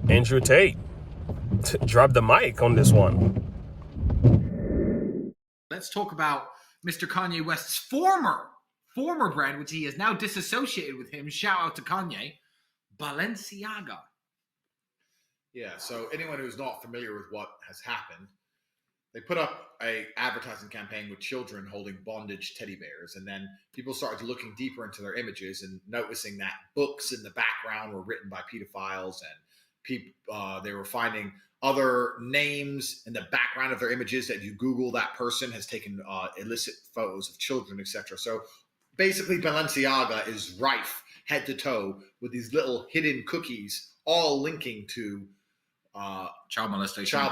Andrew Tate dropped the mic on this one. Let's talk about Mr. Kanye West's former brand, which he has now disassociated with him. Shout out to Kanye, Balenciaga. Yeah, so anyone who's not familiar with what has happened, they put up a advertising campaign with children holding bondage teddy bears, and then people started looking deeper into their images and noticing that books in the background were written by pedophiles, and they were finding other names in the background of their images that you Google, that person has taken illicit photos of children, etc. So basically, Balenciaga is rife head to toe with these little hidden cookies, all linking to child molestation, and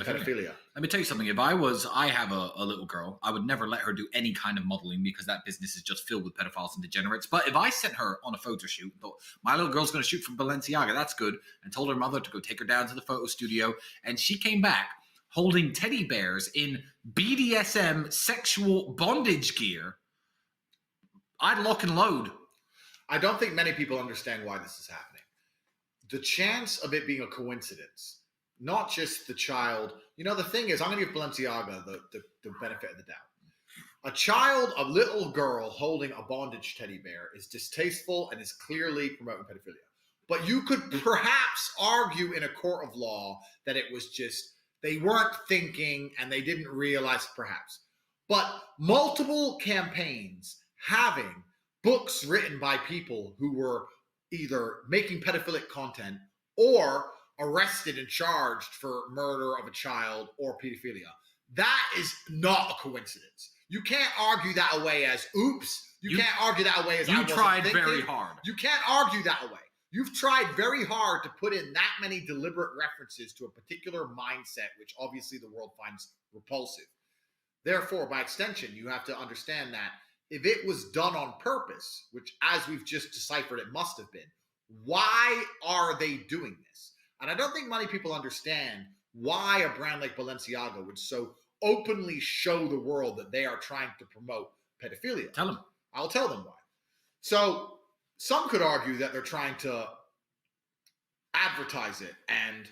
pedophilia. Let me tell you something. If I have a little girl, I would never let her do any kind of modeling because that business is just filled with pedophiles and degenerates. But if I sent her on a photo shoot, thought my little girl's going to shoot for Balenciaga, that's good, and told her mother to go take her down to the photo studio, and she came back holding teddy bears in BDSM sexual bondage gear, I'd lock and load. I don't think many people understand why this is happening. The chance of it being a coincidence, not just the child. You know, the thing is, I'm going to give Balenciaga the benefit of the doubt. A little girl holding a bondage teddy bear is distasteful and is clearly promoting pedophilia. But you could perhaps argue in a court of law that it was just, they weren't thinking and they didn't realize perhaps. But multiple campaigns having books written by people who were either making pedophilic content or arrested and charged for murder of a child or pedophilia. That is not a coincidence. You can't argue that away as oops. You can't argue that away as I wasn't thinking. You tried very hard. You can't argue that away. You've tried very hard to put in that many deliberate references to a particular mindset, which obviously the world finds repulsive. Therefore, by extension, you have to understand that if it was done on purpose, which as we've just deciphered, it must have been, why are they doing this? And I don't think many people understand why a brand like Balenciaga would so openly show the world that they are trying to promote pedophilia. Tell them. I'll tell them why. So some could argue that they're trying to advertise it and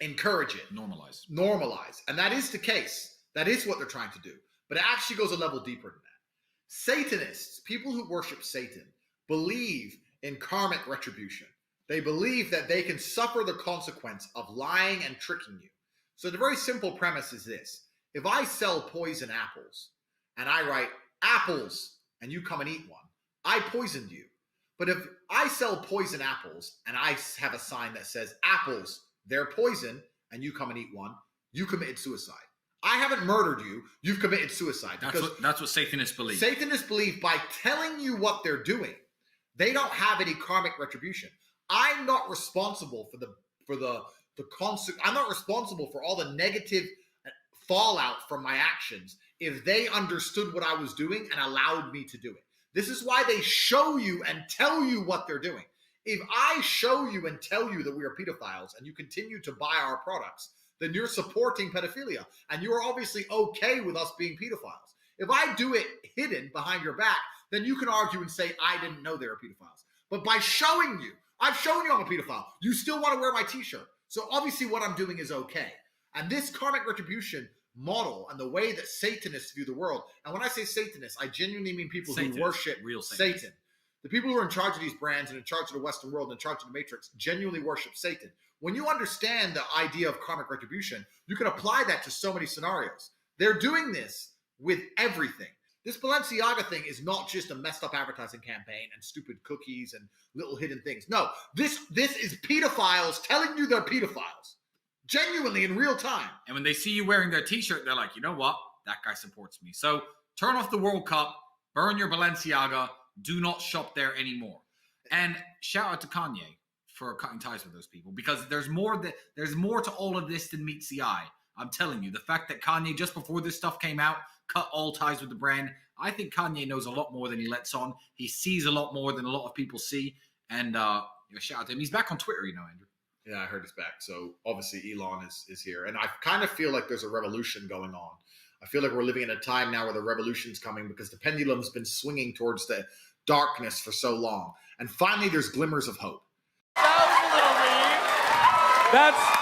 encourage it. Normalize. And that is the case. That is what they're trying to do. But it actually goes a level deeper than that. Satanists, people who worship Satan, believe in karmic retribution. They believe that they can suffer the consequence of lying and tricking you. So the very simple premise is this. If I sell poison apples and I write apples and you come and eat one, I poisoned you. But if I sell poison apples and I have a sign that says apples, they're poison, and you come and eat one, you committed suicide. I haven't murdered you. You've committed suicide. That's what Satanists believe. Satanists believe by telling you what they're doing, they don't have any karmic retribution. I'm not responsible for the consequence. I'm not responsible for all the negative fallout from my actions if they understood what I was doing and allowed me to do it. This is why they show you and tell you what they're doing. If I show you and tell you that we are pedophiles and you continue to buy our products, then you're supporting pedophilia. And you're obviously okay with us being pedophiles. If I do it hidden behind your back, then you can argue and say, I didn't know they were pedophiles. But by showing you, I've shown you I'm a pedophile. You still want to wear my t-shirt. So obviously what I'm doing is okay. And this karmic retribution model and the way that Satanists view the world, and when I say Satanists, I genuinely mean people who worship real Satan. The people who are in charge of these brands and in charge of the Western world and in charge of the Matrix genuinely worship Satan. When you understand the idea of karmic retribution, you can apply that to so many scenarios. They're doing this with everything. This Balenciaga thing is not just a messed up advertising campaign and stupid cookies and little hidden things. No, this is pedophiles telling you they're pedophiles. Genuinely in real time. And when they see you wearing their t-shirt, they're like, you know what? That guy supports me. So turn off the World Cup, burn your Balenciaga, do not shop there anymore. And shout out to Kanye for cutting ties with those people, because there's more to all of this than meets the eye. I'm telling you, the fact that Kanye, just before this stuff came out, cut all ties with the brand, I think Kanye knows a lot more than he lets on. He sees a lot more than a lot of people see. And shout out to him. He's back on Twitter, Andrew. Yeah, I heard he's back. So obviously Elon is here. And I kind of feel like there's a revolution going on. I feel like we're living in a time now where the revolution's coming because the pendulum's been swinging towards the darkness for so long. And finally, there's glimmers of hope. That was a little weird. That's